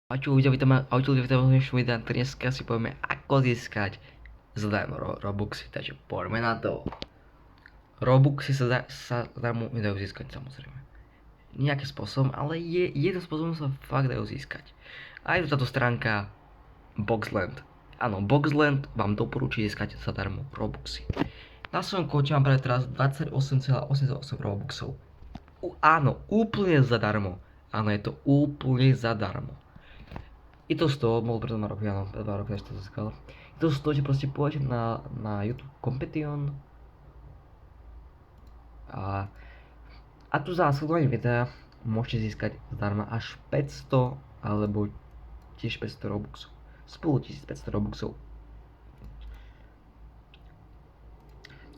Ahojte ľudia, vítam v dnešnom videu. Dneska si povieme, ako získať zadarmo Robuxy, takže poďme na to. Robuxy sa zadarmo nedajú získať, samozrejme. Nejakým spôsobom, ale jeden spôsobom sa fakt dajú získať. A je to táto stránka Boxland. Áno, Boxland vám doporučí získať zadarmo Robuxy. Na svojom konte mám práve teraz 28,88 Robuxov. Áno, úplne zadarmo. Áno, je to úplne zadarmo. Je to z toho, bol pred 2 roky, áno, pred 2 roky až to získal. Je to z toho, že proste pôjdete na YouTube Competition a tu za sledovanie videa môžete získať zdarma až 500 alebo tiež 500 Robuxov. Spolu 1500 Robuxov.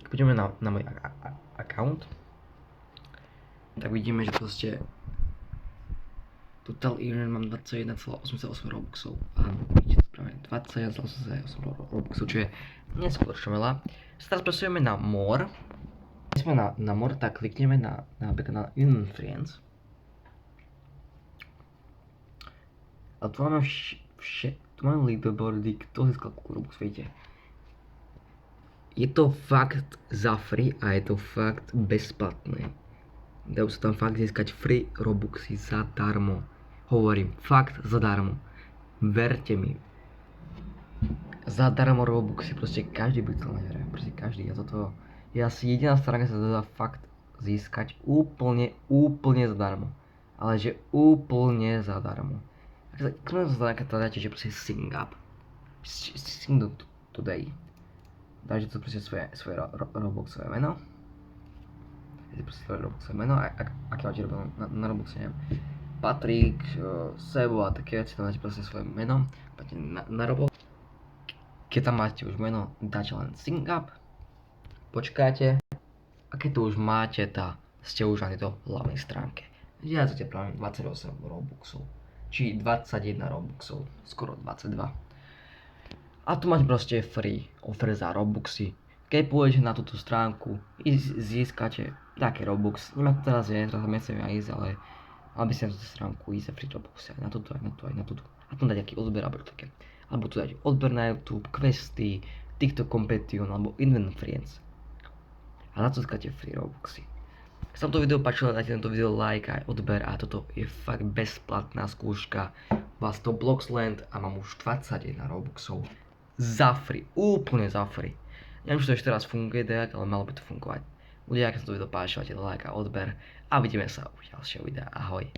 Keď pôjdeme na môj account, tak vidíme, že proste total earn mám 21,88 Robuxov. Áno, vidíte to správne, 21,88 Robuxov, čo je neskutočne veľa. Teraz presujeme na More. Keď sme na More, tak klikneme napríklad na Influence. A tu máme tu máme leaderboardy, kto získal koľko Robux, vidíte. Je to fakt za free a je to fakt bezplatné. Dajú sa tam fakt získať free Robuxy zadarmo. Hovorím, fakt zadarmo. Verte mi. Zadarmo Robuxy, proste každý by chcel mať hre. Proste každý. Je asi jediná stránka, sa dá fakt získať úplne zadarmo. Ale že úplne zadarmo. Keď sa stránka to dáte, že proste sing up. Sing today. Dáte to proste svoje Robuxové meno. Je proste svoje Robuxové meno, aké máte robené na Robuxe, neviem. Patrik, Sebo a také veci, tam dáte proste svoje meno, dáte na Robux. Keď tam máte už meno, dáte len sing up, počkáte a keď to už máte, ste už na tejto hlavnej stránke. Vyjadzate práve 28 Robuxov, či 21 Robuxov, skoro 22. A tu máte proste free offer za Robuxy. Keď pôjdete na túto stránku i získate také Robux, neviem ako teraz nechcem ja ísť, ale by ste na túto stránku ísť a free Robuxy, aj na túto, aj na túto. A tam dať aký odber, alebo tu dať odber na YouTube, questy, TikTok Competition, alebo Influence. A na to získate free Robuxy. Ak sa vám to video páčilo, dajte tento video like aj odber a toto je fakt bezplatná skúška. Vás to Boxland a mám už 21 Robuxov za free, úplne za free. Neviem, či to ešte teraz funguje, ale malo by to fungovať. Ľudia, ak sa to video páčilo, dajte like a odber a vidíme sa u ďalšieho videa. Ahoj.